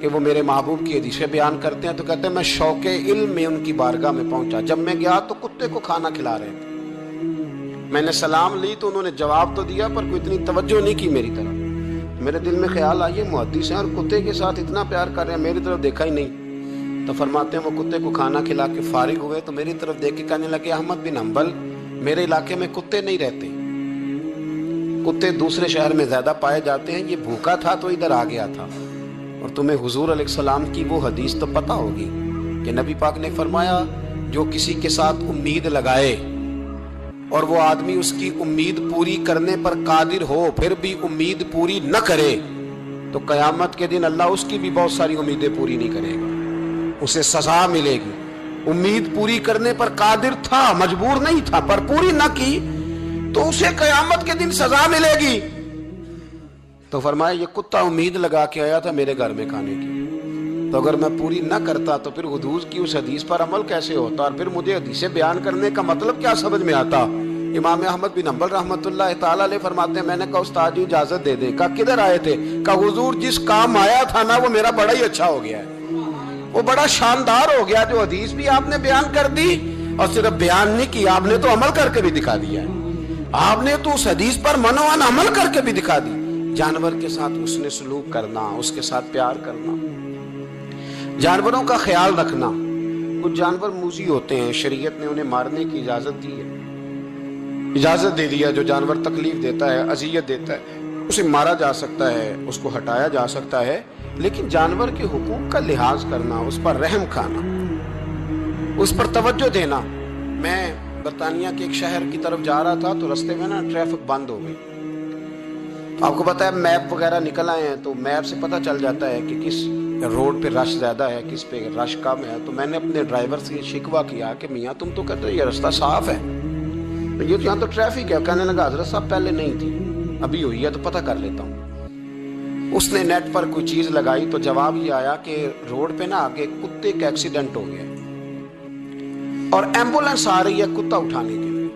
کہ وہ میرے محبوب کی حدیثیں بیان کرتے ہیں تو کہتے ہیں میں شوق علم میں ان کی بارگاہ میں پہنچا. جب میں گیا تو کتے کو کھانا کھلا رہے تھے. میں نے سلام لی تو انہوں نے جواب تو دیا پر کوئی اتنی توجہ نہیں کی میری طرف. میرے دل میں خیال آئی محدث ہیں اور کتے کے ساتھ اتنا پیار کر رہے ہیں, میری طرف دیکھا ہی نہیں. تو فرماتے ہیں وہ کتے کو کھانا کھلا کے فارغ ہوئے تو میری طرف دیکھ کے کہنے لگے احمد بن حنبل میرے علاقے میں کتے نہیں رہتے, کتے دوسرے شہر میں زیادہ پائے جاتے ہیں, یہ بھوکا تھا تو ادھر آ گیا تھا. اور تمہیں حضور علیہ السلام کی وہ حدیث تو پتہ ہوگی کہ نبی پاک نے فرمایا جو کسی کے ساتھ امید لگائے اور وہ آدمی اس کی امید پوری کرنے پر قادر ہو پھر بھی امید پوری نہ کرے تو قیامت کے دن اللہ اس کی بھی بہت ساری امیدیں پوری نہیں کرے گا, اسے سزا ملے گی. امید پوری کرنے پر قادر تھا, مجبور نہیں تھا, پر پوری نہ کی تو اسے قیامت کے دن سزا ملے گی. تو فرمایا یہ کتا امید لگا کے آیا تھا میرے گھر میں کھانے کی, تو اگر میں پوری نہ کرتا تو پھر حضور کی اس حدیث پر عمل کیسے ہوتا اور پھر مجھے حدیثیں بیان کرنے کا مطلب کیا سمجھ میں آتا. امام احمد بن حنبل رحمۃ اللہ تعالیٰ علیہ فرماتے ہیں میں نے کہا استاد جی اجازت دے دیں. کہا کدھر آئے تھے؟ کہا حضور جس کام آیا تھا نا وہ میرا بڑا ہی اچھا ہو گیا ہے, وہ بڑا شاندار ہو گیا. جو حدیث بھی آپ نے بیان کر دی اور صرف بیان نہیں کی, آپ نے تو عمل کر کے بھی دکھا دیا ہے. آپ نے تو اس حدیث پر منوان عمل کر کے بھی دکھا دی. جانور کے ساتھ اس نے سلوک کرنا, اس کے ساتھ پیار کرنا, جانوروں کا خیال رکھنا. کچھ جانور موذی ہوتے ہیں, شریعت نے انہیں مارنے کی اجازت دی ہے, اجازت دے دیا. جو جانور تکلیف دیتا ہے, اذیت دیتا ہے, اسے مارا جا سکتا ہے, اس کو ہٹایا جا سکتا ہے. لیکن جانور کے حقوق کا لحاظ کرنا, اس پر رحم کھانا, اس پر توجہ دینا. میں برطانیہ کے ایک شہر کی طرف جا رہا تھا تو رستے میں نا ٹریفک بند ہو گئی. آپ کو پتا ہے میپ وغیرہ نکل آئے ہیں تو میپ سے پتہ چل جاتا ہے کہ کس روڈ پہ رش زیادہ ہے, کس پہ رش کم ہے. تو میں نے اپنے ڈرائیور سے شکوہ کیا کہ میاں تم تو کہتے ہو یہ رستہ صاف ہے, یہ یہاں تو ٹریفک ہے. کہنے لگا حضرت صاحب پہلے نہیں تھی, ابھی ہوئی ہے تو پتہ کر لیتا ہوں. اس نے نیٹ پر کوئی چیز لگائی تو جواب یہ آیا کہ روڈ پہ نا آگے کتے کا ایکسیڈنٹ ہو گیا اور ایمبولینس آ رہی ہے کتا اٹھانے کے لیے.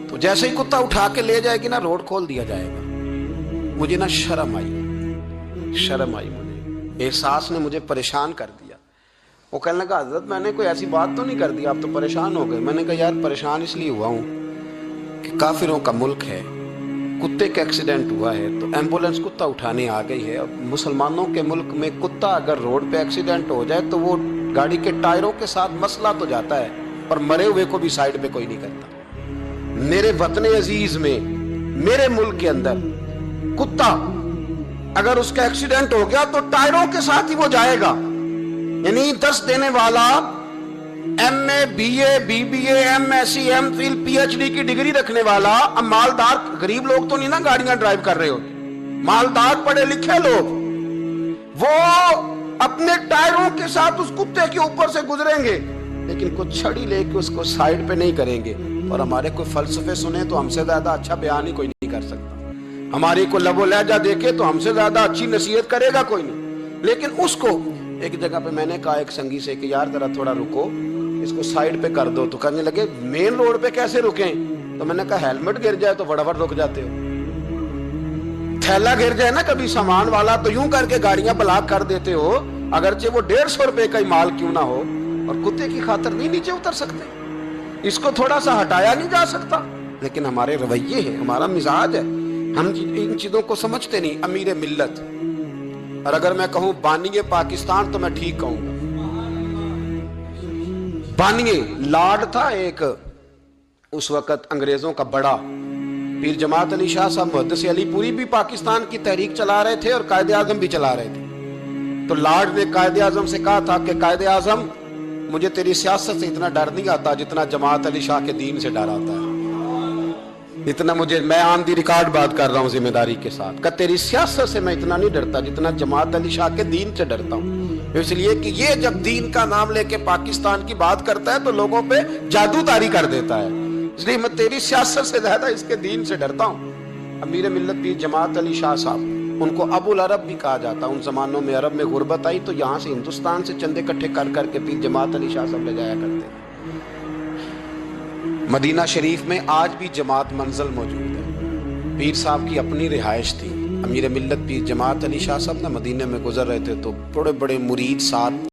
تو جیسے ہی کتا اٹھا کے لے جائے گی نا روڈ کھول دیا جائے گا. مجھے نا شرم آئی مجھے, احساس نے مجھے پریشان کر دیا. وہ کہنے لگا حضرت میں نے کوئی ایسی بات تو نہیں کر دی, آپ تو پریشان ہو گئے. میں نے کہا یار پریشان اس لیے ہوا ہوں کہ کافروں کا ملک ہے, کتے کا ایکسیڈنٹ ہوا ہے تو ایمبولینس کتا اٹھانے آ گئی ہے. اور مسلمانوں کے ملک میں کتا اگر روڈ پہ ایکسیڈنٹ ہو جائے تو وہ گاڑی کے ٹائروں کے ساتھ مسئلہ تو جاتا ہے پر مرے ہوئے کو بھی سائیڈ پہ کوئی نہیں کرتا. میرے وطن عزیز میں, میرے ملک کے اندر کتا اگر اس کا ایکسیڈنٹ ہو گیا تو ٹائروں کے ساتھ ہی وہ جائے گا. یعنی 10 دینے والا M A, B A, B B A, M S C, M Phil, P H D کی ڈگری رکھنے والا. اب مالدار غریب لوگ تو نہیں نا گاڑیاں ڈرائیو کر رہے ہوتے, مالدار پڑھے لکھے لوگ وہ اپنے ٹائروں کے ساتھ اس کتے کے اوپر سے گزریں گے لیکن کچھ چھڑی لے کے اس کو سائیڈ پہ نہیں کریں گے. اور ہمارے کوئی فلسفے سنے تو ہم سے زیادہ اچھا بیان ہی کوئی نہیں کر سکتا. ہماری کو لب و لہجہ دیکھے تو ہم سے زیادہ اچھی نصیحت کرے گا کوئی نہیں. لیکن اس کو ایک جگہ پہ میں نے کہا ایک سنگی سے کہ یار ذرا تھوڑا رکو, اس کو سائیڈ پہ کر دو. تو کہنے لگے مین روڈ پہ کیسے رکیں؟ تو میں نے کہا ہیلمٹ گر جائے تو فٹافٹ رک جاتے ہو, تھیلا گر جائے نا کبھی سامان والا تو یوں کر کے گاڑیاں بلاک کر دیتے ہو, اگرچہ وہ 150 روپے کا ہی مال کیوں نہ ہو. اور کتے کی خاطر نہیں نیچے اتر سکتے, اس کو تھوڑا سا ہٹایا نہیں جا سکتا. لیکن ہمارے رویے ہیں, ہمارا مزاج ہے, ہم ان چیزوں کو سمجھتے نہیں. امیر ملت, اور اگر میں کہوں بانیے پاکستان تو میں ٹھیک کہوں گا. بانیے لارڈ تھا ایک اس وقت انگریزوں کا بڑا, پیر جماعت علی شاہ صاحب محدث علی پوری بھی پاکستان کی تحریک چلا رہے تھے اور قائد اعظم بھی چلا رہے تھے. تو لارڈ نے قائد اعظم سے کہا تھا کہ قائد اعظم مجھے تیری سیاست سے اتنا ڈر نہیں آتا جتنا جماعت علی شاہ کے دین سے ڈر آتا ہے. اتنا مجھے, میں آن دی ریکارڈ بات کر رہا ہوں ذمہ داری کے ساتھ, کہ تیری سیاست سے میں اتنا نہیں ڈرتا جتنا جماعت علی شاہ کے دین سے ڈرتا ہوں. اس لیے کہ یہ جب دین کا نام لے کے پاکستان کی بات کرتا ہے تو لوگوں پہ جادو طاری کر دیتا ہے. اس لیے میں تیری سیاست سے زیادہ اس کے دین سے ڈرتا ہوں. امیر ملت پیر جماعت علی شاہ صاحب, ان کو ابو العرب بھی کہا جاتا. ان زمانوں میں عرب میں غربت آئی تو یہاں سے ہندوستان سے چندے اکٹھے کر کر کے پیر جماعت علی شاہ صاحب لے جایا کرتے. مدینہ شریف میں آج بھی جماعت منزل موجود ہے. پیر صاحب کی اپنی رہائش تھی, امیر ملت پیر جماعت علی شاہ صاحب نا مدینے میں گزر رہے تھے تو بڑے بڑے مرید ساتھ